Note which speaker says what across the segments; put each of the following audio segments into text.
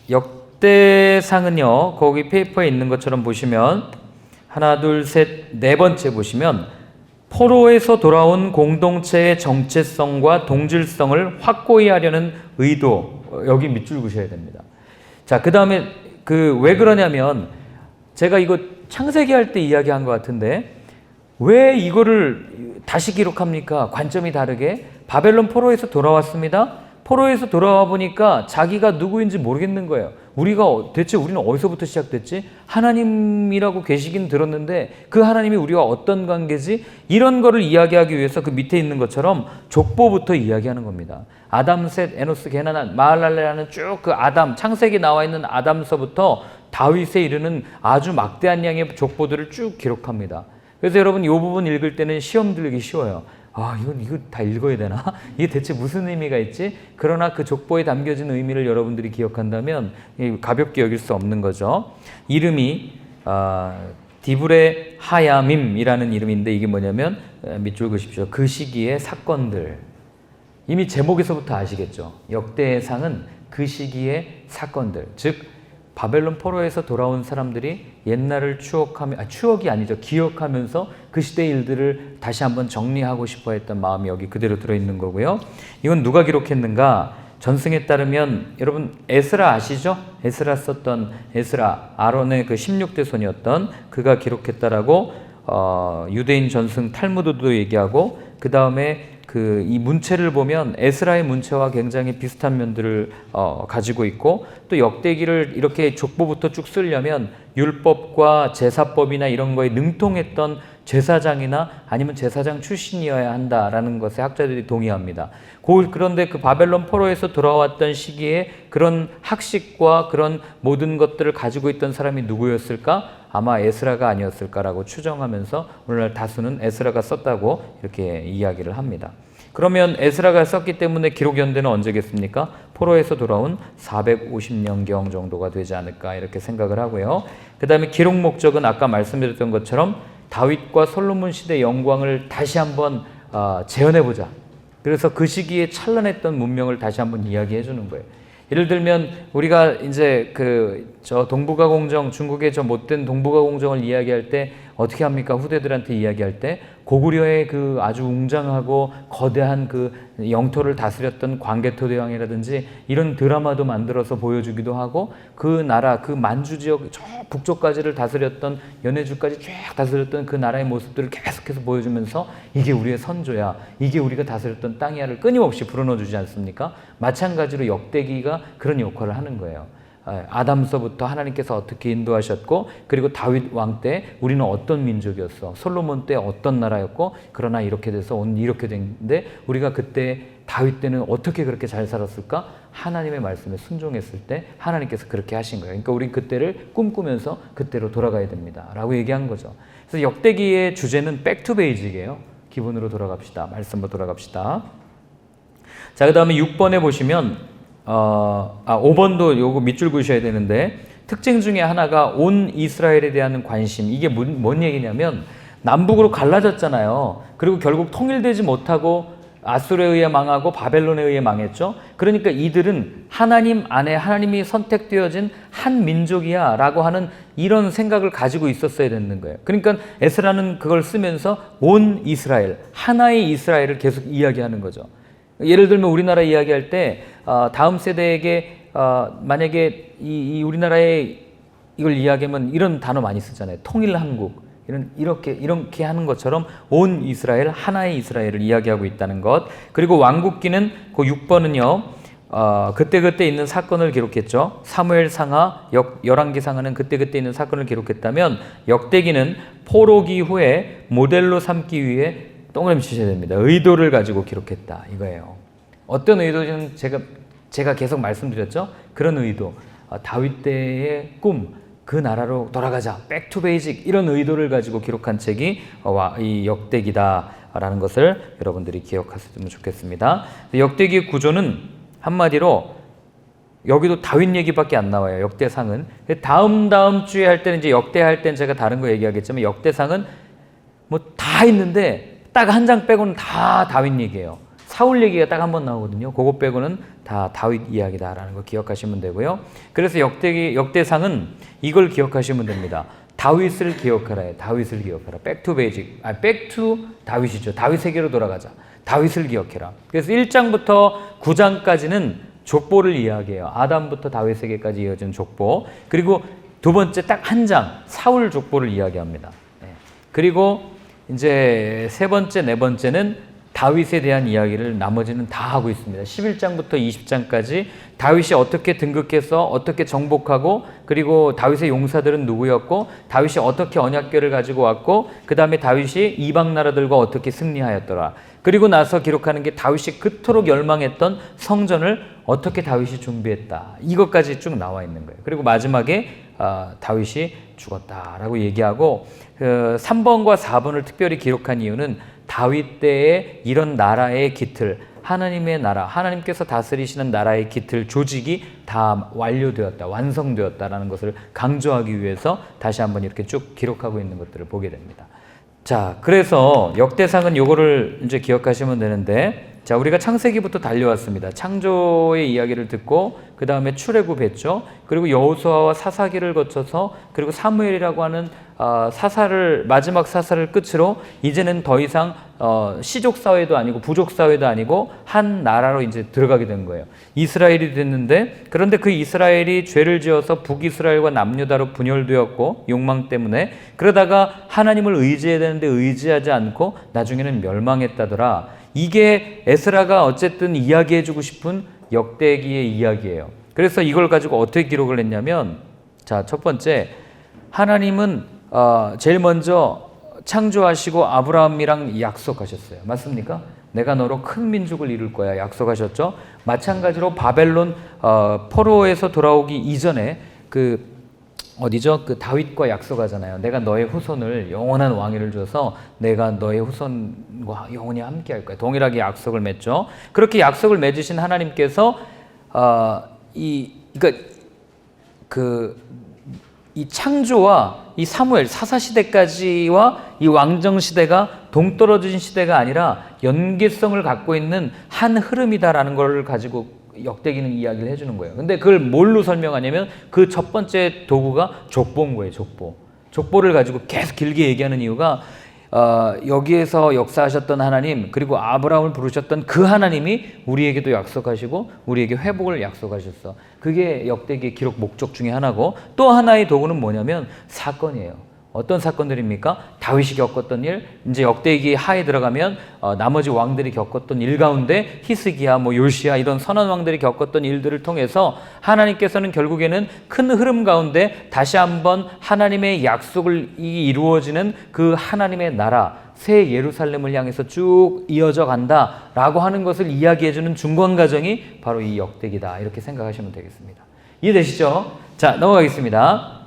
Speaker 1: 역대상은요, 거기 페이퍼에 있는 것처럼 보시면 하나, 둘, 셋, 네 번째 보시면 포로에서 돌아온 공동체의 정체성과 동질성을 확고히 하려는 의도, 여기 밑줄 그으셔야 됩니다. 자, 그 다음에 왜 그러냐면 제가 이거 창세기 할 때 이야기한 것 같은데 왜 이거를 다시 기록합니까? 관점이 다르게. 바벨론 포로에서 돌아왔습니다. 포로에서 돌아와 보니까 자기가 누구인지 모르겠는 거예요. 대체 우리는 어디서부터 시작됐지? 하나님이라고 계시긴 들었는데 그 하나님이 우리와 어떤 관계지? 이런 거를 이야기하기 위해서 그 밑에 있는 것처럼 족보부터 이야기하는 겁니다. 아담, 셋, 에노스, 게나난, 마할랄레라는 쭉 그 아담, 창세기 나와 있는 아담서부터 다윗에 이르는 아주 막대한 양의 족보들을 쭉 기록합니다. 그래서 여러분 이 부분 읽을 때는 시험 들기 쉬워요. 이거 다 읽어야 되나? 이게 대체 무슨 의미가 있지? 그러나 그 족보에 담겨진 의미를 여러분들이 기억한다면 가볍게 여길 수 없는 거죠. 이름이 디브레 하야밈이라는 이름인데 이게 뭐냐면 밑줄 그으십시오. 그 시기의 사건들. 이미 제목에서부터 아시겠죠? 역대상은 그 시기의 사건들. 즉 바벨론 포로에서 돌아온 사람들이 옛날을 추억이 아니죠. 기억하면서 그 시대의 일들을 다시 한번 정리하고 싶어 했던 마음이 여기 그대로 들어있는 거고요. 이건 누가 기록했는가? 전승에 따르면 여러분 에스라 아시죠? 에스라 썼던 에스라, 아론의 그 16대 손이었던 그가 기록했다라고 유대인 전승 탈무드도 얘기하고 그 다음에 이 문체를 보면 에스라의 문체와 굉장히 비슷한 면들을 가지고 있고 또 역대기를 이렇게 족보부터 쭉 쓰려면 율법과 제사법이나 이런 거에 능통했던 제사장이나 아니면 제사장 출신이어야 한다라는 것에 학자들이 동의합니다. 그런데 그 바벨론 포로에서 돌아왔던 시기에 그런 학식과 그런 모든 것들을 가지고 있던 사람이 누구였을까? 아마 에스라가 아니었을까라고 추정하면서 오늘날 다수는 에스라가 썼다고 이렇게 이야기를 합니다. 그러면 에스라가 썼기 때문에 기록 연대는 언제겠습니까? 포로에서 돌아온 450년경 정도가 되지 않을까 이렇게 생각을 하고요. 그 다음에 기록 목적은 아까 말씀드렸던 것처럼 다윗과 솔로몬 시대 영광을 다시 한번 재현해보자. 그래서 그 시기에 찬란했던 문명을 다시 한번 이야기해 주는 거예요. 예를 들면 우리가 이제 동북아 공정, 중국의 저 못된 동북아 공정을 이야기할 때 어떻게 합니까? 후대들한테 이야기할 때 고구려의 그 아주 웅장하고 거대한 그 영토를 다스렸던 광개토 대왕이라든지 이런 드라마도 만들어서 보여주기도 하고 그 나라, 그 만주 지역 저 북쪽까지를 다스렸던 연해주까지 쫙 다스렸던 그 나라의 모습들을 계속해서 보여주면서 이게 우리의 선조야, 이게 우리가 다스렸던 땅이야를 끊임없이 불어넣어주지 않습니까? 마찬가지로 역대기가 그런 역할을 하는 거예요. 아담서부터 하나님께서 어떻게 인도하셨고 그리고 다윗 왕 때 우리는 어떤 민족이었어, 솔로몬 때 어떤 나라였고 그러나 이렇게 돼서 오늘 이렇게 됐는데 우리가 그때 다윗 때는 어떻게 그렇게 잘 살았을까? 하나님의 말씀에 순종했을 때 하나님께서 그렇게 하신 거예요. 그러니까 우린 그때를 꿈꾸면서 그때로 돌아가야 됩니다 라고 얘기한 거죠. 그래서 역대기의 주제는 백투 베이직이에요. 기본으로 돌아갑시다. 말씀으로 돌아갑시다. 자, 그 다음에 6번에 보시면 5번도 요거 밑줄 그으셔야 되는데 특징 중에 하나가 온 이스라엘에 대한 관심. 이게 뭔 얘기냐면 남북으로 갈라졌잖아요. 그리고 결국 통일되지 못하고 아수르에 의해 망하고 바벨론에 의해 망했죠. 그러니까 이들은 하나님 안에 하나님이 선택되어진 한 민족이야 라고 하는 이런 생각을 가지고 있었어야 되는 거예요. 그러니까 에스라는 그걸 쓰면서 온 이스라엘, 하나의 이스라엘을 계속 이야기하는 거죠. 예를 들면 우리나라 이야기할 때 다음 세대에게 만약에 이 우리나라의 이걸 이야기하면 이런 단어 많이 쓰잖아요. 통일한국 이렇게 하는 것처럼 온 이스라엘, 하나의 이스라엘을 이야기하고 있다는 것. 그리고 왕국기는 그 6번은요. 그때그때 있는 사건을 기록했죠. 사무엘상하, 열왕기상하는 그때그때 있는 사건을 기록했다면 역대기는 포로기 후에 모델로 삼기 위해 동그라미 치셔야 됩니다. 의도를 가지고 기록했다 이거예요. 어떤 의도는 제가 계속 말씀드렸죠. 그런 의도, 다윗 때의 꿈, 그 나라로 돌아가자, 백투 베이직 이런 의도를 가지고 기록한 책이 이 역대기다라는 것을 여러분들이 기억하셨으면 좋겠습니다. 역대기 구조는 한마디로 여기도 다윗 얘기밖에 안 나와요. 역대상은 다음 주에 할 때는 이제 역대할 때는 제가 다른 거 얘기하겠지만 역대상은 뭐 다 있는데 딱 한 장 빼고는 다 다윗 얘기예요. 사울 얘기가 딱 한 번 나오거든요. 그거 빼고는 다 다윗 이야기다라는 거 기억하시면 되고요. 그래서 역대상은 이걸 기억하시면 됩니다. 다윗을 기억하라. 다윗을 기억하라. 백투 베이직. 백투 다윗이죠. 다윗에게로 돌아가자. 다윗을 기억해라. 그래서 1장부터 9장까지는 족보를 이야기해요. 아담부터 다윗에게까지 이어진 족보. 그리고 두 번째 딱 한 장, 사울 족보를 이야기합니다. 그리고 이제 세 번째, 네 번째는 다윗에 대한 이야기를 나머지는 다 하고 있습니다. 11장부터 20장까지 다윗이 어떻게 등극해서 어떻게 정복하고, 그리고 다윗의 용사들은 누구였고, 다윗이 어떻게 언약궤를 가지고 왔고, 그 다음에 다윗이 이방 나라들과 어떻게 승리하였더라. 그리고 나서 기록하는 게 다윗이 그토록 열망했던 성전을 어떻게 다윗이 준비했다. 이것까지 쭉 나와 있는 거예요. 그리고 마지막에 다윗이 죽었다라고 얘기하고, 3번과 4번을 특별히 기록한 이유는 다윗 때의 이런 나라의 기틀, 하나님의 나라, 하나님께서 다스리시는 나라의 기틀, 조직이 다 완료되었다, 완성되었다라는 것을 강조하기 위해서 다시 한번 이렇게 쭉 기록하고 있는 것들을 보게 됩니다. 자, 그래서 역대상은 요거를 이제 기억하시면 되는데, 자, 우리가 창세기부터 달려왔습니다. 창조의 이야기를 듣고 그 다음에 출애굽 했죠. 그리고 여호수아와 사사기를 거쳐서, 그리고 사무엘이라고 하는 마지막 사사를 끝으로 이제는 더 이상 시족 사회도 아니고 부족 사회도 아니고 한 나라로 이제 들어가게 된 거예요. 이스라엘이 됐는데, 그런데 그 이스라엘이 죄를 지어서 북이스라엘과 남유다로 분열되었고, 욕망 때문에, 그러다가 하나님을 의지해야 되는데 의지하지 않고 나중에는 멸망했다더라. 이게 에스라가 어쨌든 이야기해주고 싶은 역대기의 이야기예요. 그래서 이걸 가지고 어떻게 기록을 했냐면, 자, 첫 번째, 하나님은 제일 먼저 창조하시고 아브라함이랑 약속하셨어요. 맞습니까? 내가 너로 큰 민족을 이룰 거야 약속하셨죠. 마찬가지로 바벨론 포로에서 돌아오기 이전에 어디죠? 다윗과 약속하잖아요. 내가 너의 후손을 영원한 왕위를 줘서 내가 너의 후손과 영원히 함께 할 거야. 동일하게 약속을 맺죠. 그렇게 약속을 맺으신 하나님께서 이 창조와 이 사무엘 사사시대까지와 이 왕정시대가 동떨어진 시대가 아니라 연계성을 갖고 있는 한 흐름이다라는 걸 가지고 역대기는 이야기를 해주는 거예요. 근데 그걸 뭘로 설명하냐면 그 첫 번째 도구가 족보인 거예요. 족보를 가지고 계속 길게 얘기하는 이유가 여기에서 역사하셨던 하나님, 그리고 아브라함을 부르셨던 그 하나님이 우리에게도 약속하시고 우리에게 회복을 약속하셨어. 그게 역대기의 기록 목적 중에 하나고, 또 하나의 도구는 뭐냐면 사건이에요. 어떤 사건들입니까? 다윗이 겪었던 일, 이제 역대기 하에 들어가면 나머지 왕들이 겪었던 일 가운데 히스기야, 요시야 이런 선한 왕들이 겪었던 일들을 통해서 하나님께서는 결국에는 큰 흐름 가운데 다시 한번 하나님의 약속을 이루어지는 그 하나님의 나라, 새 예루살렘을 향해서 쭉 이어져 간다라고 하는 것을 이야기해주는 중간 과정이 바로 이 역대기다, 이렇게 생각하시면 되겠습니다. 이해되시죠? 자, 넘어가겠습니다.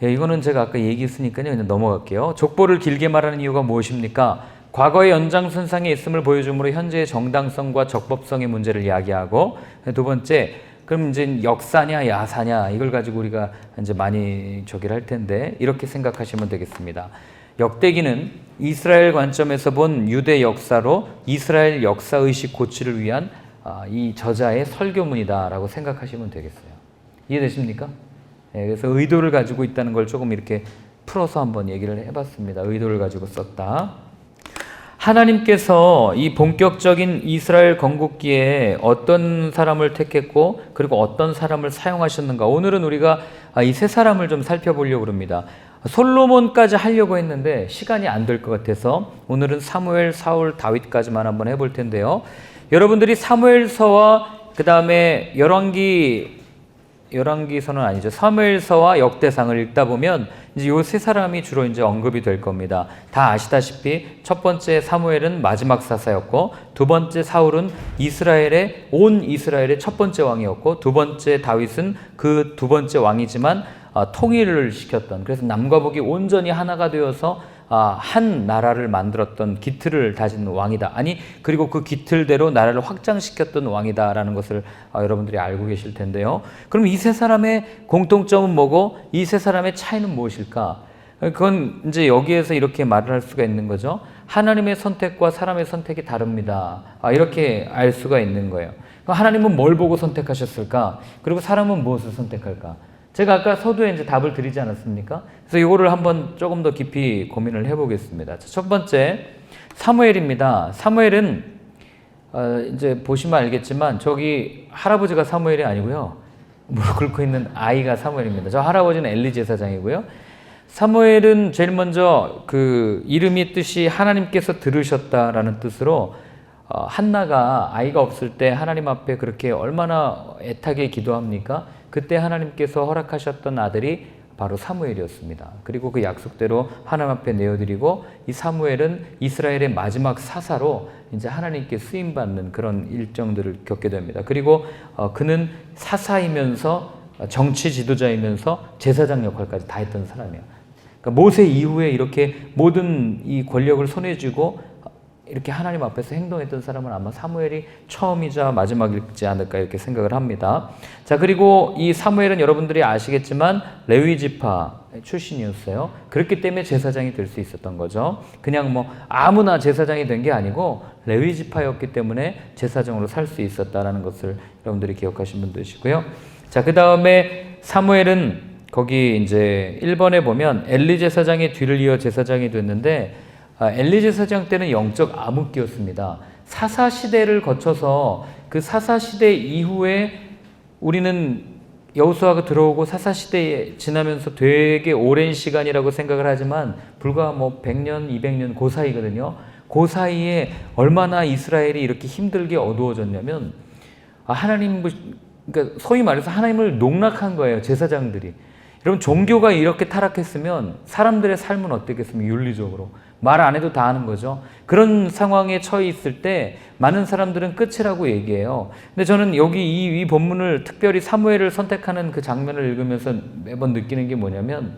Speaker 1: 이거는 제가 아까 얘기했으니까요. 그냥 넘어갈게요. 족보를 길게 말하는 이유가 무엇입니까? 과거의 연장선상에 있음을 보여주므로 현재의 정당성과 적법성의 문제를 이야기하고, 두 번째, 그럼 이제 역사냐 야사냐 이걸 가지고 우리가 이제 많이 저기를 할 텐데, 이렇게 생각하시면 되겠습니다. 역대기는 이스라엘 관점에서 본 유대 역사로 이스라엘 역사의식 고취를 위한 이 저자의 설교문이다라고 생각하시면 되겠어요. 이해되십니까? 그래서 의도를 가지고 있다는 걸 조금 이렇게 풀어서 한번 얘기를 해봤습니다. 의도를 가지고 썼다. 하나님께서 이 본격적인 이스라엘 건국기에 어떤 사람을 택했고, 그리고 어떤 사람을 사용하셨는가. 오늘은 우리가 이 세 사람을 좀 살펴보려고 합니다. 솔로몬까지 하려고 했는데 시간이 안 될 것 같아서 오늘은 사무엘, 사울, 다윗까지만 한번 해볼 텐데요. 여러분들이 사무엘서와 그 다음에 열왕기서는 아니죠. 사무엘서와 역대상을 읽다 보면 이제 요 세 사람이 주로 이제 언급이 될 겁니다. 다 아시다시피 첫 번째 사무엘은 마지막 사사였고, 두 번째 사울은 온 이스라엘의 첫 번째 왕이었고, 두 번째 다윗은 그 두 번째 왕이지만 통일을 시켰던, 그래서 남과 북이 온전히 하나가 되어서 한 나라를 만들었던 기틀을 다진 왕이다. 그리고 그 기틀대로 나라를 확장시켰던 왕이다라는 것을 여러분들이 알고 계실 텐데요. 그럼 이 세 사람의 공통점은 뭐고 이 세 사람의 차이는 무엇일까? 그건 이제 여기에서 이렇게 말을 할 수가 있는 거죠. 하나님의 선택과 사람의 선택이 다릅니다. 이렇게 알 수가 있는 거예요. 하나님은 뭘 보고 선택하셨을까? 그리고 사람은 무엇을 선택할까? 제가 아까 서두에 이제 답을 드리지 않았습니까? 그래서 이거를 한번 조금 더 깊이 고민을 해보겠습니다. 첫 번째, 사무엘입니다. 사무엘은 이제 보시면 알겠지만 저기 할아버지가 사무엘이 아니고요. 무릎 꿇고 있는 아이가 사무엘입니다. 저 할아버지는 엘리 제사장이고요. 사무엘은 제일 먼저 그 이름이 뜻이 하나님께서 들으셨다라는 뜻으로 한나가 아이가 없을 때 하나님 앞에 그렇게 얼마나 애타게 기도합니까? 그때 하나님께서 허락하셨던 아들이 바로 사무엘이었습니다. 그리고 그 약속대로 하나님 앞에 내어드리고 이 사무엘은 이스라엘의 마지막 사사로 이제 하나님께 쓰임받는 그런 일정들을 겪게 됩니다. 그리고 그는 사사이면서 정치 지도자이면서 제사장 역할까지 다 했던 사람이에요. 그러니까 모세 이후에 이렇게 모든 이 권력을 손에 쥐고 이렇게 하나님 앞에서 행동했던 사람은 아마 사무엘이 처음이자 마지막이지 않을까 이렇게 생각을 합니다. 자, 그리고 이 사무엘은 여러분들이 아시겠지만 레위 지파 출신이었어요. 그렇기 때문에 제사장이 될 수 있었던 거죠. 그냥 뭐 아무나 제사장이 된 게 아니고 레위 지파였기 때문에 제사장으로 살 수 있었다라는 것을 여러분들이 기억하시면 되시고요. 자, 그 다음에 사무엘은 거기 이제 1번에 보면 엘리 제사장의 뒤를 이어 제사장이 됐는데 엘리 제사장 때는 영적 암흑기였습니다. 사사 시대를 거쳐서 그 사사 시대 이후에 우리는 여호수아가 들어오고 사사 시대에 지나면서 되게 오랜 시간이라고 생각을 하지만 불과 뭐 100년, 200년 그 사이거든요. 그 사이에 얼마나 이스라엘이 이렇게 힘들게 어두워졌냐면 하나님, 그러니까 소위 말해서 하나님을 농락한 거예요, 제사장들이. 여러분, 종교가 이렇게 타락했으면 사람들의 삶은 어떻겠습니까? 윤리적으로. 말 안 해도 다 아는 거죠. 그런 상황에 처해 있을 때 많은 사람들은 끝이라고 얘기해요. 근데 저는 여기 이 본문을 특별히 사무엘을 선택하는 그 장면을 읽으면서 매번 느끼는 게 뭐냐면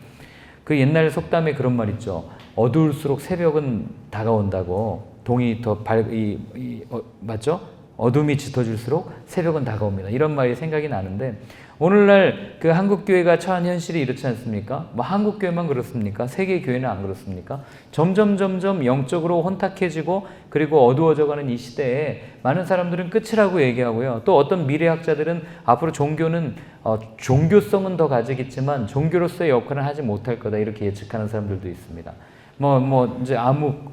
Speaker 1: 그 옛날 속담에 그런 말 있죠. 어두울수록 새벽은 다가온다고. 동이 더 맞죠? 어둠이 짙어질수록 새벽은 다가옵니다. 이런 말이 생각이 나는데 오늘날 그 한국교회가 처한 현실이 이렇지 않습니까? 뭐 한국교회만 그렇습니까? 세계교회는 안 그렇습니까? 점점 영적으로 혼탁해지고 그리고 어두워져가는 이 시대에 많은 사람들은 끝이라고 얘기하고요. 또 어떤 미래학자들은 앞으로 종교는 종교성은 더 가지겠지만 종교로서의 역할은 하지 못할 거다 이렇게 예측하는 사람들도 있습니다. 이제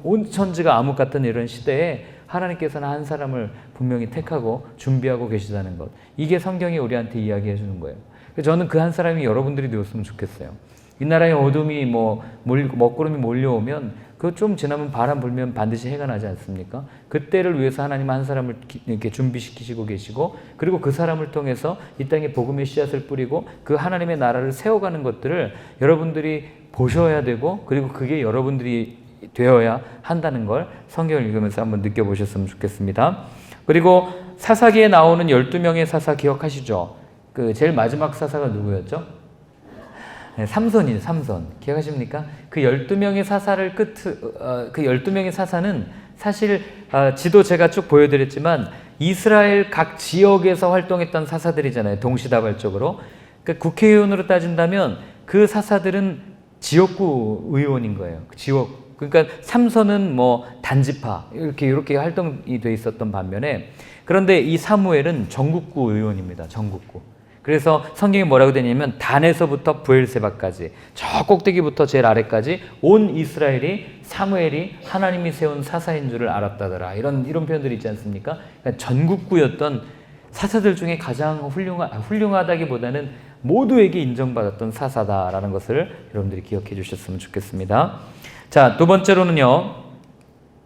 Speaker 1: 온 천지가 암흑 같은 이런 시대에 하나님께서는 한 사람을 분명히 택하고 준비하고 계시다는 것. 이게 성경이 우리한테 이야기해 주는 거예요. 저는 그 한 사람이 여러분들이 되었으면 좋겠어요. 이 나라에 어둠이 먹구름이 몰려오면 그거 좀 지나면 바람 불면 반드시 해가 나지 않습니까? 그때를 위해서 하나님 한 사람을 이렇게 준비시키시고 계시고 그리고 그 사람을 통해서 이 땅에 복음의 씨앗을 뿌리고 그 하나님의 나라를 세워가는 것들을 여러분들이 보셔야 되고 그리고 그게 여러분들이 되어야 한다는 걸 성경을 읽으면서 한번 느껴보셨으면 좋겠습니다. 그리고 사사기에 나오는 12명의 사사 기억하시죠? 그 제일 마지막 사사가 누구였죠? 네, 삼손. 기억하십니까? 그 12명의 사사를 그 12명의 사사는 사실 지도 제가 쭉 보여드렸지만 이스라엘 각 지역에서 활동했던 사사들이잖아요. 동시다발적으로. 그러니까 국회의원으로 따진다면 그 사사들은 지역구 의원인 거예요. 그러니까 삼손은 뭐 단지파 이렇게 활동이 돼 있었던 반면에 그런데 이 사무엘은 전국구 의원입니다. 전국구. 그래서 성경에 뭐라고 되냐면 단에서부터 브엘세바까지 저 꼭대기부터 제일 아래까지 온 이스라엘이 사무엘이 하나님이 세운 사사인 줄을 알았다더라. 이런 표현들이 있지 않습니까? 그러니까 전국구였던 사사들 중에 가장 훌륭하다기보다는 모두에게 인정받았던 사사다라는 것을 여러분들이 기억해 주셨으면 좋겠습니다. 자, 두 번째로는요,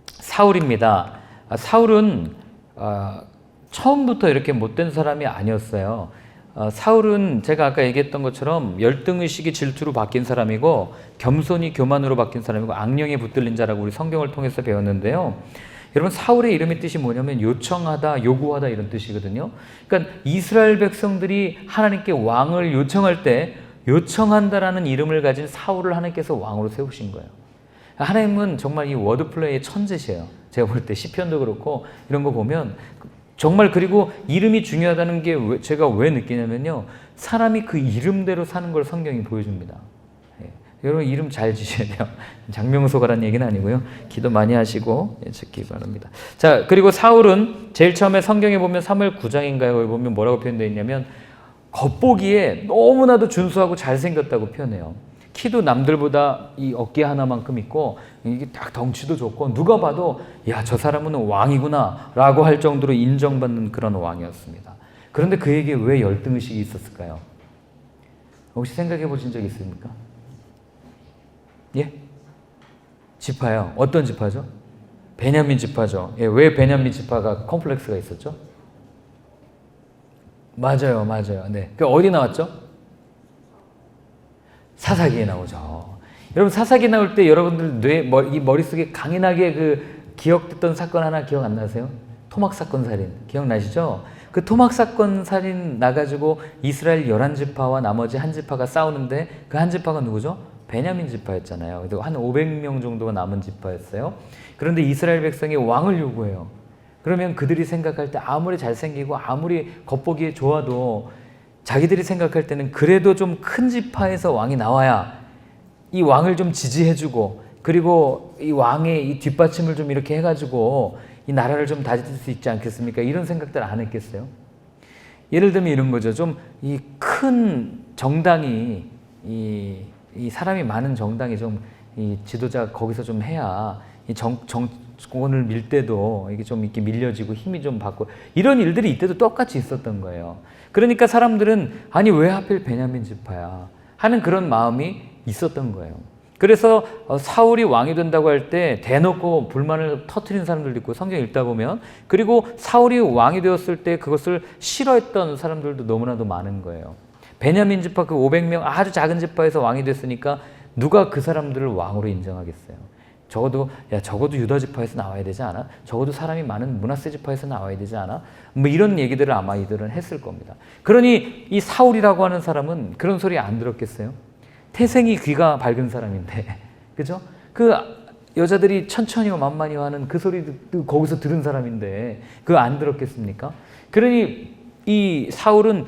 Speaker 1: 사울입니다. 사울은 처음부터 이렇게 못된 사람이 아니었어요. 사울은 제가 아까 얘기했던 것처럼 열등의식이 질투로 바뀐 사람이고 겸손이 교만으로 바뀐 사람이고 악령에 붙들린 자라고 우리 성경을 통해서 배웠는데요. 여러분, 사울의 이름의 뜻이 뭐냐면 요청하다, 요구하다 이런 뜻이거든요. 그러니까 이스라엘 백성들이 하나님께 왕을 요청할 때 요청한다라는 이름을 가진 사울을 하나님께서 왕으로 세우신 거예요. 하나님은 정말 이 워드플레이의 천재시에요. 제가 볼 때 시편도 그렇고 이런 거 보면 정말 그리고 이름이 중요하다는 게 제가 왜 느끼냐면요. 사람이 그 이름대로 사는 걸 성경이 보여줍니다. 여러분 이름 잘 지셔야 돼요. 장명소가라는 얘기는 아니고요. 기도 많이 하시고 지키기 바랍니다. 자, 그리고 사울은 제일 처음에 성경에 보면 사무엘 9장인가요? 보면 뭐라고 표현되어 있냐면 겉보기에 너무나도 준수하고 잘생겼다고 표현해요. 키도 남들보다 이 어깨 하나만큼 있고 이게 딱 덩치도 좋고 누가 봐도 야, 저 사람은 왕이구나 라고 할 정도로 인정받는 그런 왕이었습니다. 그런데 그에게 왜 열등의식이 있었을까요? 혹시 생각해 보신 적 있습니까? 예? 지파요. 어떤 지파죠? 베냐민 지파죠. 예, 왜 베냐민 지파가 컴플렉스가 있었죠? 맞아요. 네. 그 어디 나왔죠? 사사기에 나오죠. 여러분 사사기 나올 때 여러분들 이 머릿속에 강인하게 그 기억됐던 사건 하나 기억 안 나세요? 토막 사건 살인 기억나시죠? 그 토막 사건 살인 나가지고 이스라엘 11지파와 나머지 한 지파가 싸우는데 그 한 지파가 누구죠? 베냐민 지파였잖아요. 그래서 한 500명 정도가 남은 지파였어요. 그런데 이스라엘 백성이 왕을 요구해요. 그러면 그들이 생각할 때 아무리 잘생기고 아무리 겉보기에 좋아도 자기들이 생각할 때는 그래도 좀 큰 지파에서 왕이 나와야 이 왕을 좀 지지해주고 그리고 이 왕의 이 뒷받침을 좀 이렇게 해가지고 이 나라를 좀 다질 수 있지 않겠습니까? 이런 생각들 안 했겠어요? 예를 들면 이런 거죠. 좀 이 큰 정당이 이 사람이 많은 정당이 좀 이 지도자가 거기서 좀 해야 이 정권을 밀 때도 이게 좀 이렇게 밀려지고 힘이 좀 받고 이런 일들이 이때도 똑같이 있었던 거예요. 그러니까 사람들은 아니 왜 하필 베냐민 지파야 하는 그런 마음이 있었던 거예요. 그래서 사울이 왕이 된다고 할 때 대놓고 불만을 터뜨린 사람들도 있고 성경 읽다 보면 그리고 사울이 왕이 되었을 때 그것을 싫어했던 사람들도 너무나도 많은 거예요. 베냐민 지파 그 500명 아주 작은 지파에서 왕이 됐으니까 누가 그 사람들을 왕으로 인정하겠어요. 적어도 유다 지파에서 나와야 되지 않아? 적어도 사람이 많은 므낫세 지파에서 나와야 되지 않아? 뭐 이런 얘기들을 아마 이들은 했을 겁니다. 그러니 이 사울이라고 하는 사람은 그런 소리 안 들었겠어요? 태생이 귀가 밝은 사람인데, 그죠? 그 여자들이 천천히와 만만히 하는 그 소리도 거기서 들은 사람인데 그거 안 들었겠습니까? 그러니 이 사울은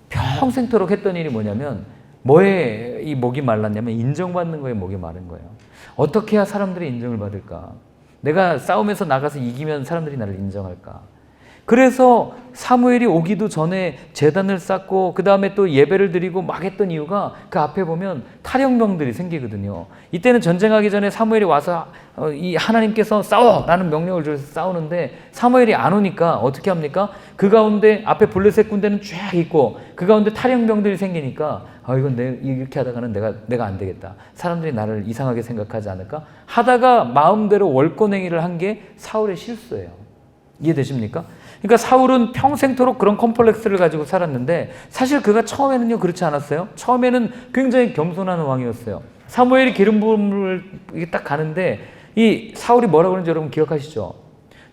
Speaker 1: 평생토록 했던 일이 뭐냐면 뭐에 이 목이 말랐냐면 인정받는 거에 목이 마른 거예요. 어떻게 해야 사람들의 인정을 받을까? 내가 싸움에서 나가서 이기면 사람들이 나를 인정할까? 그래서 사무엘이 오기도 전에 제단을 쌓고 그 다음에 또 예배를 드리고 막 했던 이유가 그 앞에 보면 탈영병들이 생기거든요. 이때는 전쟁하기 전에 사무엘이 와서 이 하나님께서 싸워라는 명령을 줘서 싸우는데 사무엘이 안 오니까 어떻게 합니까? 그 가운데 앞에 블레셋 군대는 쫙 있고 그 가운데 탈영병들이 생기니까 이건 이렇게 하다가는 내가 안 되겠다. 사람들이 나를 이상하게 생각하지 않을까? 하다가 마음대로 월권행위를 한 게 사울의 실수예요. 이해되십니까? 그러니까 사울은 평생토록 그런 컴플렉스를 가지고 살았는데 사실 그가 처음에는요 그렇지 않았어요. 처음에는 굉장히 겸손한 왕이었어요. 사무엘이 기름 부음을 딱 가는데 이 사울이 뭐라고 그러는지 여러분 기억하시죠?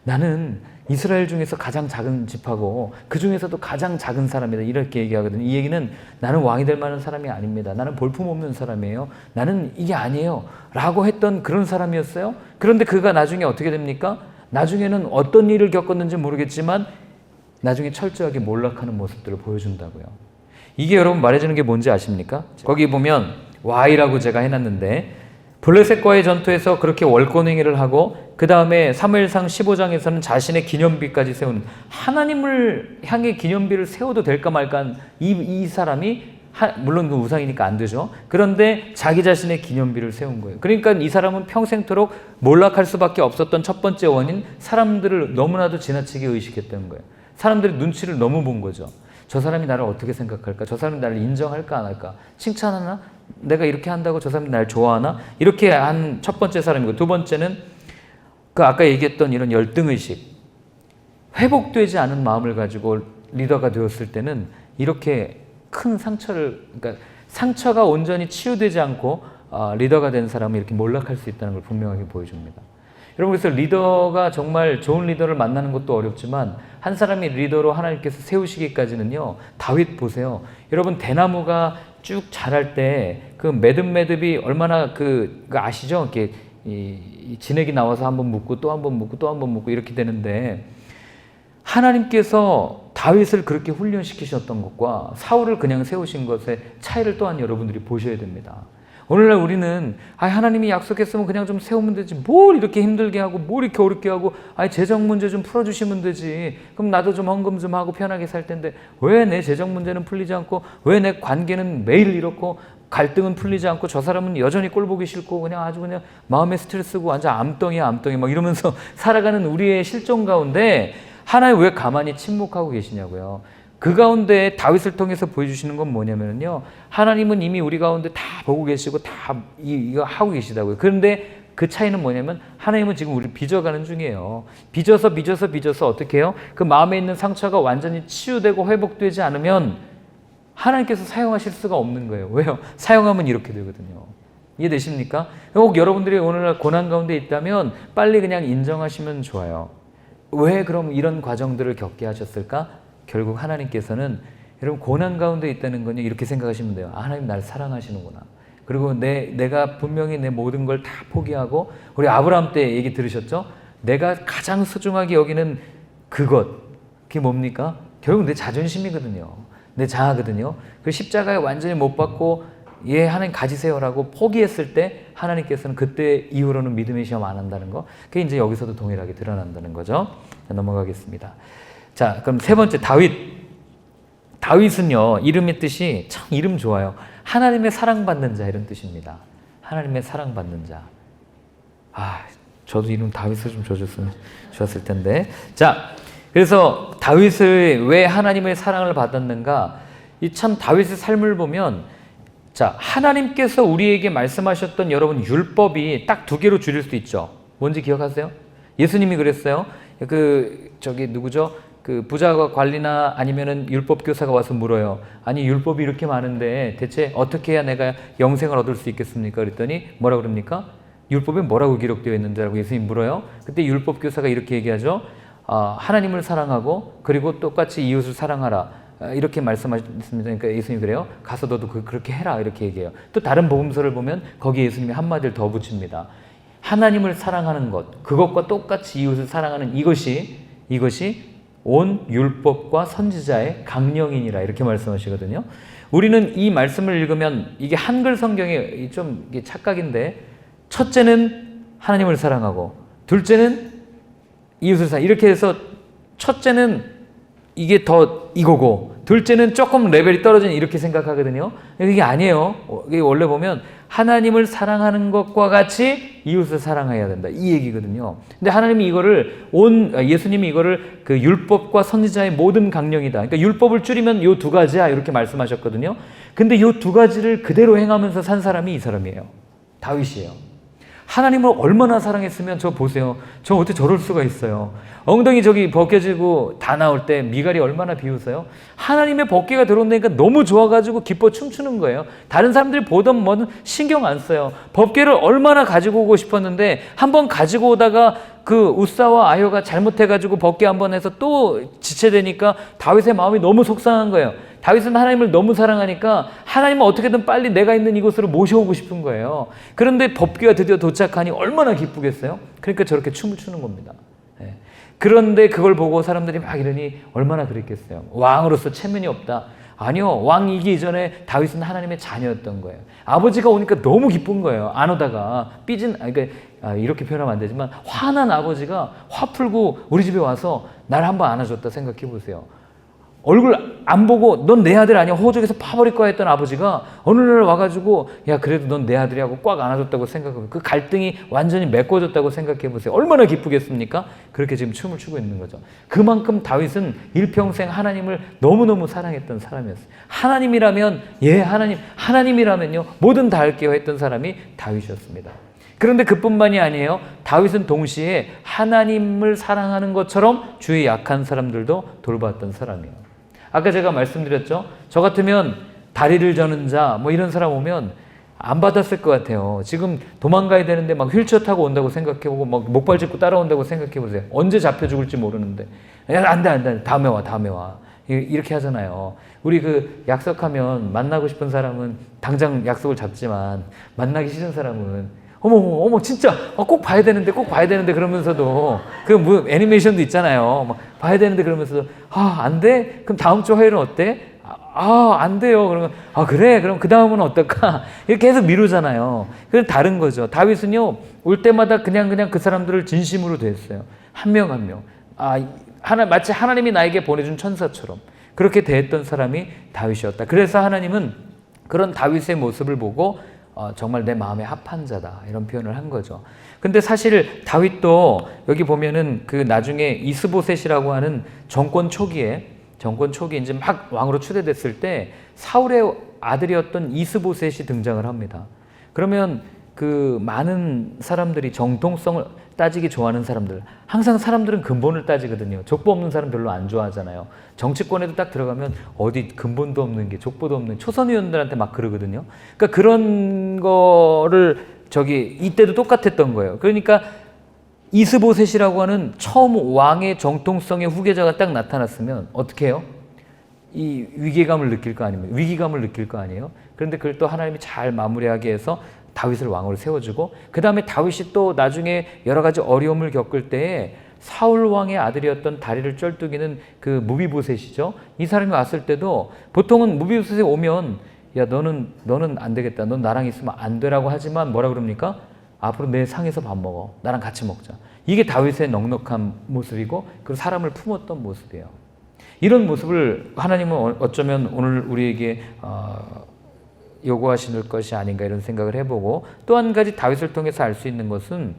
Speaker 1: 나는 이스라엘 중에서 가장 작은 지파고 그 중에서도 가장 작은 사람이다 이렇게 얘기하거든요. 이 얘기는 나는 왕이 될 만한 사람이 아닙니다. 나는 볼품없는 사람이에요. 나는 이게 아니에요 라고 했던 그런 사람이었어요. 그런데 그가 나중에 어떻게 됩니까? 나중에는 어떤 일을 겪었는지 모르겠지만 나중에 철저하게 몰락하는 모습들을 보여준다고요. 이게 여러분 말해주는 게 뭔지 아십니까? 거기 보면 Y라고 제가 해놨는데 블레셋과의 전투에서 그렇게 월권행위를 하고 그 다음에 사무엘상 15장에서는 자신의 기념비까지 세운 하나님을 향해 기념비를 세워도 될까 말까 이 사람이 물론 그 우상이니까 안 되죠. 그런데 자기 자신의 기념비를 세운 거예요. 그러니까 이 사람은 평생토록 몰락할 수밖에 없었던 첫 번째 원인 사람들을 너무나도 지나치게 의식했던 거예요. 사람들이 눈치를 너무 본 거죠. 저 사람이 나를 어떻게 생각할까? 저 사람이 나를 인정할까 안 할까? 칭찬하나? 내가 이렇게 한다고 저 사람이 나를 좋아하나? 이렇게 한 첫 번째 사람이고 두 번째는 그 아까 얘기했던 이런 열등의식 회복되지 않은 마음을 가지고 리더가 되었을 때는 이렇게 큰 그러니까 상처가 온전히 치유되지 않고 리더가 된 사람은 이렇게 몰락할 수 있다는 걸 분명하게 보여줍니다. 여러분 그래서 리더가 정말 좋은 리더를 만나는 것도 어렵지만 한 사람이 리더로 하나님께서 세우시기까지는요. 다윗 보세요. 여러분 대나무가 쭉 자랄 때 그 매듭이 얼마나 그 아시죠? 이렇게 이 진액이 나와서 한번 묶고 또 한번 묶고 또 한번 묶고 이렇게 되는데 하나님께서 다윗을 그렇게 훈련시키셨던 것과 사울을 그냥 세우신 것의 차이를 또한 여러분들이 보셔야 됩니다. 오늘날 우리는 하나님이 약속했으면 그냥 좀 세우면 되지, 뭘 이렇게 힘들게 하고 뭘 이렇게 어렵게 하고, 재정 문제 좀 풀어주시면 되지, 그럼 나도 좀 헌금 좀 하고 편하게 살 텐데 왜 내 재정 문제는 풀리지 않고, 왜 내 관계는 매일 이렇고, 갈등은 풀리지 않고, 저 사람은 여전히 꼴 보기 싫고 그냥 아주 그냥 마음에 스트레스고 완전 암덩이야 암덩이 막 이러면서 살아가는 우리의 실종 가운데 하나님 왜 가만히 침묵하고 계시냐고요. 그 가운데 다윗을 통해서 보여주시는 건 뭐냐면요, 하나님은 이미 우리 가운데 다 보고 계시고 다 이거 하고 계시다고요. 그런데 그 차이는 뭐냐면 하나님은 지금 우리를 빚어가는 중이에요. 빚어서 어떻게 해요? 그 마음에 있는 상처가 완전히 치유되고 회복되지 않으면 하나님께서 사용하실 수가 없는 거예요. 왜요? 사용하면 이렇게 되거든요. 이해되십니까? 혹 여러분들이 오늘날 고난 가운데 있다면 빨리 그냥 인정하시면 좋아요. 왜 그럼 이런 과정들을 겪게 하셨을까? 결국 하나님께서는 여러분 고난 가운데 있다는 건요, 이렇게 생각하시면 돼요. 하나님 날 사랑하시는구나. 그리고 내가 분명히 내 모든 걸 다 포기하고, 우리 아브라함 때 얘기 들으셨죠? 내가 가장 소중하게 여기는 그게 뭡니까? 결국 내 자존심이거든요. 내 자아거든요. 그 십자가에 완전히 못 박고 하나님 가지세요라고 포기했을 때 하나님께서는 그때 이후로는 믿음의 시험 안 한다는 거, 그게 이제 여기서도 동일하게 드러난다는 거죠. 자, 넘어가겠습니다. 자, 그럼 세 번째, 다윗은요, 이름의 뜻이 참 이름 좋아요. 하나님의 사랑받는 자, 이런 뜻입니다. 하나님의 사랑받는 자. 저도 이름 다윗을 좀 줘줬으면 좋았을 텐데. 자, 그래서 다윗을 왜 하나님의 사랑을 받았는가? 이 참 다윗의 삶을 보면, 자, 하나님께서 우리에게 말씀하셨던 여러분 율법이 딱 두 개로 줄일 수 있죠. 뭔지 기억하세요? 예수님이 그랬어요. 누구죠? 그 부자가 관리나 아니면은 율법 교사가 와서 물어요. 아니, 율법이 이렇게 많은데 대체 어떻게 해야 내가 영생을 얻을 수 있겠습니까? 그랬더니 뭐라 그럽니까? 율법에 뭐라고 기록되어 있는지라고 예수님 물어요. 그때 율법 교사가 이렇게 얘기하죠. 하나님을 사랑하고 그리고 똑같이 이웃을 사랑하라. 이렇게 말씀하셨습니다. 그러니까 예수님이 그래요. 가서 너도 그렇게 해라. 이렇게 얘기해요. 또 다른 복음서를 보면 거기에 예수님이 한마디를 더 붙입니다. 하나님을 사랑하는 것, 그것과 똑같이 이웃을 사랑하는 이것이 온 율법과 선지자의 강령이니라, 이렇게 말씀하시거든요. 우리는 이 말씀을 읽으면 이게 한글 성경의 좀 착각인데, 첫째는 하나님을 사랑하고, 둘째는 이웃을 사랑, 이렇게 해서 첫째는 이게 더 이거고, 둘째는 조금 레벨이 떨어진, 이렇게 생각하거든요. 이게 아니에요. 이게 원래 보면 하나님을 사랑하는 것과 같이 이웃을 사랑해야 된다, 이 얘기거든요. 근데 하나님이 예수님이 이거를 그 율법과 선지자의 모든 강령이다. 그러니까 율법을 줄이면 요 두 가지야, 이렇게 말씀하셨거든요. 근데 요 두 가지를 그대로 행하면서 산 사람이 이 사람이에요. 다윗이에요. 하나님을 얼마나 사랑했으면 저 보세요. 저 어떻게 저럴 수가 있어요. 엉덩이 벗겨지고 다 나올 때 미갈이 얼마나 비웃어요. 하나님의 법궤가 들어온다니까 너무 좋아가지고 기뻐 춤추는 거예요. 다른 사람들이 보던 뭐는 신경 안 써요. 법궤를 얼마나 가지고 오고 싶었는데 한번 가지고 오다가 그 우사와 아효가 잘못해가지고 법궤 한번 해서 또 지체되니까 다윗의 마음이 너무 속상한 거예요. 다윗은 하나님을 너무 사랑하니까 하나님은 어떻게든 빨리 내가 있는 이곳으로 모셔오고 싶은 거예요. 그런데 법궤가 드디어 도착하니 얼마나 기쁘겠어요? 그러니까 저렇게 춤을 추는 겁니다. 네. 그런데 그걸 보고 사람들이 막 이러니 얼마나 그랬겠어요. 왕으로서 체면이 없다. 아니요, 왕이기 이전에 다윗은 하나님의 자녀였던 거예요. 아버지가 오니까 너무 기쁜 거예요. 안 오다가 이렇게 표현하면 안 되지만 화난 아버지가 화 풀고 우리 집에 와서 날 한번 안아줬다 생각해 보세요. 얼굴 안 보고 넌 내 아들 아니야, 호적에서 파버릴 거야 했던 아버지가 어느 날 와가지고 야 그래도 넌 내 아들이라고 꽉 안아줬다고 생각하고 그 갈등이 완전히 메꿔졌다고 생각해 보세요. 얼마나 기쁘겠습니까? 그렇게 지금 춤을 추고 있는 거죠. 그만큼 다윗은 일평생 하나님을 너무너무 사랑했던 사람이었어요. 하나님이라면요 뭐든 다 할게요 했던 사람이 다윗이었습니다. 그런데 그뿐만이 아니에요. 다윗은 동시에 하나님을 사랑하는 것처럼 주위의 약한 사람들도 돌봤던 사람이에요. 아까 제가 말씀드렸죠. 저 같으면 다리를 저는 자 이런 사람 오면 안 받았을 것 같아요. 지금 도망가야 되는데 막 휠체어 타고 온다고 생각해보고 막 목발 짚고 따라온다고 생각해보세요. 언제 잡혀 죽을지 모르는데 안 돼 다음에 와 이렇게 하잖아요. 우리 약속하면 만나고 싶은 사람은 당장 약속을 잡지만 만나기 싫은 사람은 어머 진짜 꼭 봐야 되는데 그러면서도 애니메이션도 있잖아요. 막 봐야 되는데 그러면서도 안 돼? 그럼 다음 주 화요일은 어때? 안 돼요. 그러면 그래. 그럼 그 다음은 어떨까? 이렇게 계속 미루잖아요. 그건 다른 거죠. 다윗은요 올 때마다 그냥 그 사람들을 진심으로 대했어요. 한 명 한 명. 마치 하나님이 나에게 보내준 천사처럼 그렇게 대했던 사람이 다윗이었다. 그래서 하나님은 그런 다윗의 모습을 보고 정말 내 마음에 합한 자다 이런 표현을 한 거죠. 근데 사실 다윗도 여기 보면은 그 나중에 이스보셋이라고 하는 정권 초기에 이제 막 왕으로 추대됐을 때 사울의 아들이었던 이스보셋이 등장을 합니다. 그러면 그 많은 사람들이 정통성을 따지기 좋아하는 사람들, 항상 사람들은 근본을 따지거든요. 족보 없는 사람 별로 안 좋아하잖아요. 정치권에도 딱 들어가면 어디 근본도 없는 게 족보도 없는 초선 의원들한테 막 그러거든요. 그러니까 그런 거를 이때도 똑같았던 거예요. 그러니까 이스보셋이라고 하는 처음 왕의 정통성의 후계자가 딱 나타났으면 어떻게 해요? 이 위기감을 느낄 거 아니에요? 그런데 그걸 또 하나님이 잘 마무리하게 해서 다윗을 왕으로 세워주고 그 다음에 다윗이 또 나중에 여러 가지 어려움을 겪을 때에 사울 왕의 아들이었던 다리를 쩔뚝이는 그 무비보셋이죠. 이 사람이 왔을 때도 보통은 무비보셋이 오면 야 너는 안 되겠다. 넌 나랑 있으면 안 되라고 하지만 뭐라 그럽니까? 앞으로 내 상에서 밥 먹어. 나랑 같이 먹자. 이게 다윗의 넉넉한 모습이고 그 사람을 품었던 모습이에요. 이런 모습을 하나님은 어쩌면 오늘 우리에게 요구하시는 것이 아닌가 이런 생각을 해보고 또 한 가지 다윗을 통해서 알 수 있는 것은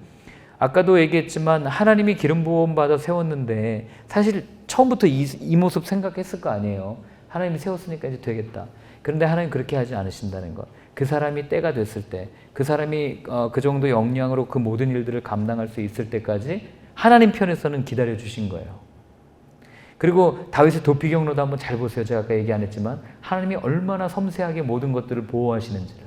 Speaker 1: 아까도 얘기했지만 하나님이 기름 부음 받아 세웠는데 사실 처음부터 이 모습 생각했을 거 아니에요. 하나님이 세웠으니까 이제 되겠다. 그런데 하나님 그렇게 하지 않으신다는 것. 그 사람이 때가 됐을 때, 그 사람이 그 정도 역량으로 그 모든 일들을 감당할 수 있을 때까지 하나님 편에서는 기다려 주신 거예요. 그리고 다윗의 도피 경로도 한번 잘 보세요. 제가 아까 얘기 안 했지만 하나님이 얼마나 섬세하게 모든 것들을 보호하시는지를.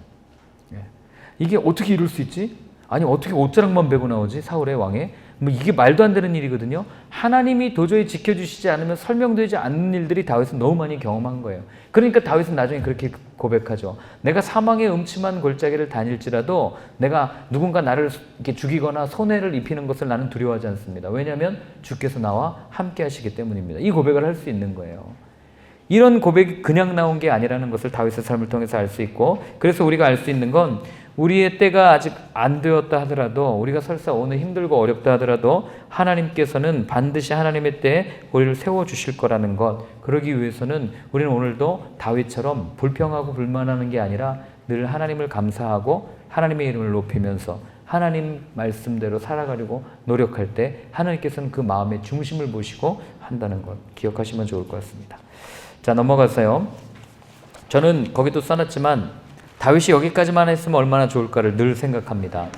Speaker 1: 이게 어떻게 이룰 수 있지? 아니 어떻게 옷자락만 베고 나오지? 사울의 왕에. 이게 말도 안 되는 일이거든요. 하나님이 도저히 지켜주시지 않으면 설명되지 않는 일들이 다윗은 너무 많이 경험한 거예요. 그러니까 다윗은 나중에 그렇게 고백하죠. 내가 사망의 음침한 골짜기를 다닐지라도 내가 누군가 나를 이렇게 죽이거나 손해를 입히는 것을 나는 두려워하지 않습니다. 왜냐하면 주께서 나와 함께 하시기 때문입니다. 이 고백을 할 수 있는 거예요. 이런 고백이 그냥 나온 게 아니라는 것을 다윗의 삶을 통해서 알 수 있고 그래서 우리가 알 수 있는 건 우리의 때가 아직 안 되었다 하더라도 우리가 설사 오늘 힘들고 어렵다 하더라도 하나님께서는 반드시 하나님의 때에 우리를 세워주실 거라는 것. 그러기 위해서는 우리는 오늘도 다윗처럼 불평하고 불만하는 게 아니라 늘 하나님을 감사하고 하나님의 이름을 높이면서 하나님 말씀대로 살아가려고 노력할 때 하나님께서는 그 마음의 중심을 보시고 한다는 것 기억하시면 좋을 것 같습니다. 자, 넘어가서요. 저는 거기도 써놨지만 다윗이 여기까지만 했으면 얼마나 좋을까를 늘 생각합니다.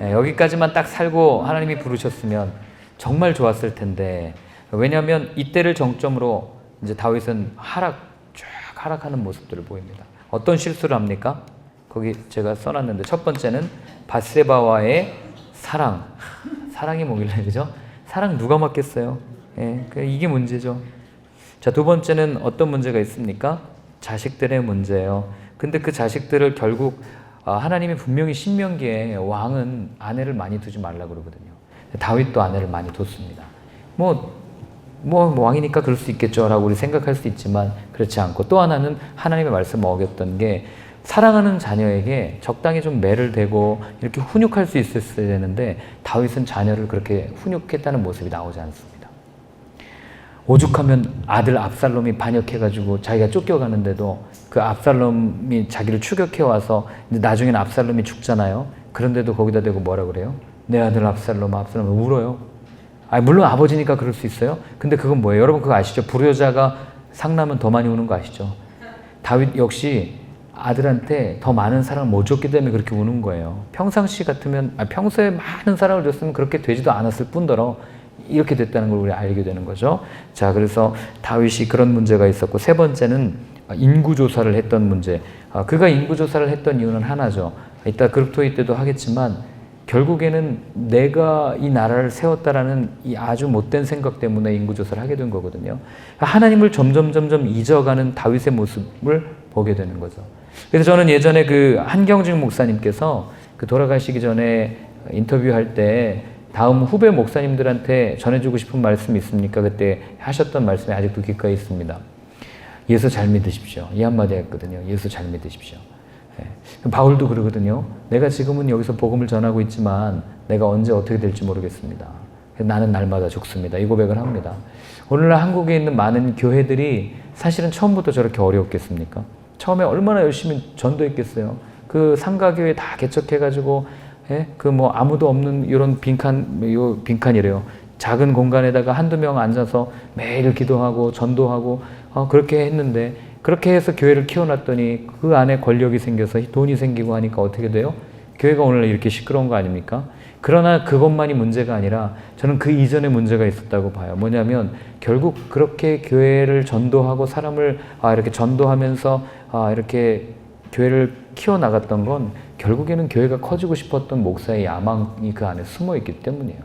Speaker 1: 여기까지만 딱 살고 하나님이 부르셨으면 정말 좋았을 텐데 왜냐하면 이때를 정점으로 이제 다윗은 쭉 하락하는 모습들을 보입니다. 어떤 실수를 합니까? 거기 제가 써놨는데 첫 번째는 밧세바와의 사랑이 뭐길래 그죠? 사랑 누가 맡겠어요? 이게 문제죠. 자, 두 번째는 어떤 문제가 있습니까? 자식들의 문제예요. 근데 그 자식들을 결국 하나님이 분명히 신명기에 왕은 아내를 많이 두지 말라고 그러거든요. 다윗도 아내를 많이 뒀습니다. 뭐 왕이니까 그럴 수 있겠죠 라고 우리 생각할 수 있지만 그렇지 않고 또 하나는 하나님의 말씀을 어겼던 게 사랑하는 자녀에게 적당히 좀 매를 대고 이렇게 훈육할 수 있었어야 되는데 다윗은 자녀를 그렇게 훈육했다는 모습이 나오지 않습니다. 오죽하면 아들 압살롬이 반역해가지고 자기가 쫓겨가는데도 그 압살롬이 자기를 추격해와서 나중에는 압살롬이 죽잖아요. 그런데도 거기다 대고 뭐라 그래요? 내 아들 압살롬 울어요. 물론 아버지니까 그럴 수 있어요. 근데 그건 뭐예요? 여러분 그거 아시죠? 불효자가 상나면 더 많이 우는 거 아시죠? 다윗 역시 아들한테 더 많은 사랑을 못 줬기 때문에 그렇게 우는 거예요. 평상시 같으면 평소에 많은 사랑을 줬으면 그렇게 되지도 않았을 뿐더러 이렇게 됐다는 걸 우리 알게 되는 거죠. 자, 그래서 다윗이 그런 문제가 있었고 세 번째는 인구조사를 했던 문제. 그가 인구조사를 했던 이유는 하나죠. 이따 그룹토이 때도 하겠지만 결국에는 내가 이 나라를 세웠다라는 이 아주 못된 생각 때문에 인구조사를 하게 된 거거든요. 하나님을 점점 잊어가는 다윗의 모습을 보게 되는 거죠. 그래서 저는 예전에 그 한경직 목사님께서 그 돌아가시기 전에 인터뷰할 때 다음 후배 목사님들한테 전해주고 싶은 말씀이 있습니까? 그때 하셨던 말씀이 아직도 귓가에 있습니다. 예수 잘 믿으십시오. 이 한마디 했거든요. 예수 잘 믿으십시오. 예. 바울도 그러거든요. 내가 지금은 여기서 복음을 전하고 있지만 내가 언제 어떻게 될지 모르겠습니다. 나는 날마다 죽습니다. 이 고백을 합니다. 오늘날 한국에 있는 많은 교회들이 사실은 처음부터 저렇게 어려웠겠습니까? 처음에 얼마나 열심히 전도했겠어요. 그 상가교회 다 개척해가지고, 예? 그 뭐 아무도 없는 이런 빈칸이래요. 작은 공간에다가 한두 명 앉아서 매일 기도하고 전도하고, 그렇게 했는데, 그렇게 해서 교회를 키워놨더니 그 안에 권력이 생겨서 돈이 생기고 하니까 어떻게 돼요? 교회가 오늘날 이렇게 시끄러운 거 아닙니까? 그러나 그것만이 문제가 아니라 저는 그 이전에 문제가 있었다고 봐요. 뭐냐면 결국 그렇게 교회를 전도하고 사람을 이렇게 전도하면서 이렇게 교회를 키워나갔던 건 결국에는 교회가 커지고 싶었던 목사의 야망이 그 안에 숨어있기 때문이에요.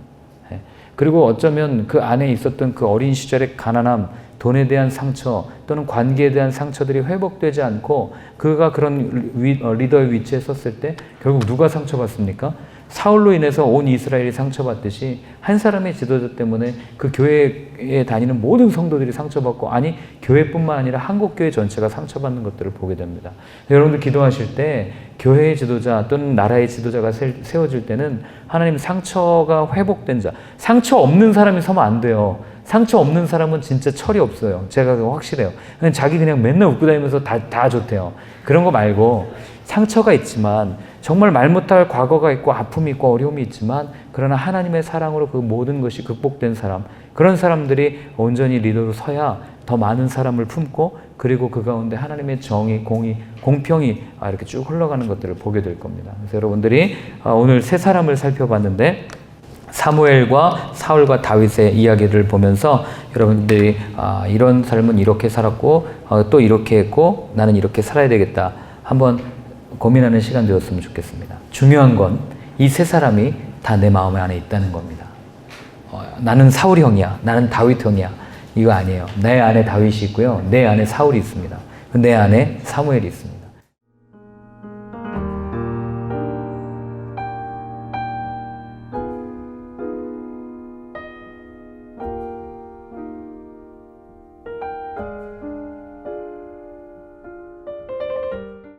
Speaker 1: 그리고 어쩌면 그 안에 있었던 그 어린 시절의 가난함, 돈에 대한 상처 또는 관계에 대한 상처들이 회복되지 않고 그가 그런 리더의 위치에 섰을 때 결국 누가 상처받습니까? 사울로 인해서 온 이스라엘이 상처받듯이 한 사람의 지도자 때문에 그 교회에 다니는 모든 성도들이 상처받고, 아니 교회뿐만 아니라 한국교회 전체가 상처받는 것들을 보게 됩니다. 여러분들 기도하실 때 교회의 지도자 또는 나라의 지도자가 세워질 때는 하나님 상처가 회복된 자, 상처 없는 사람이 서면 안 돼요. 상처 없는 사람은 진짜 철이 없어요. 제가 그거 확실해요. 그냥 자기 그냥 맨날 웃고 다니면서 다 좋대요. 그런 거 말고 상처가 있지만 정말 말 못할 과거가 있고 아픔이 있고 어려움이 있지만 그러나 하나님의 사랑으로 그 모든 것이 극복된 사람, 그런 사람들이 온전히 리더로 서야 더 많은 사람을 품고 그리고 그 가운데 하나님의 정의, 공의, 공평이 이렇게 쭉 흘러가는 것들을 보게 될 겁니다. 그래서 여러분들이 오늘 세 사람을 살펴봤는데 사무엘과 사울과 다윗의 이야기를 보면서 여러분들이 이런 삶은 이렇게 살았고 또 이렇게 했고 나는 이렇게 살아야 되겠다 한번 고민하는 시간 되었으면 좋겠습니다. 중요한 건 이 세 사람이 다 내 마음 안에 있다는 겁니다. 나는 사울 형이야, 나는 다윗 형이야, 이거 아니에요. 내 안에 다윗이 있고요, 내 안에 사울이 있습니다, 내 안에 사무엘이 있습니다.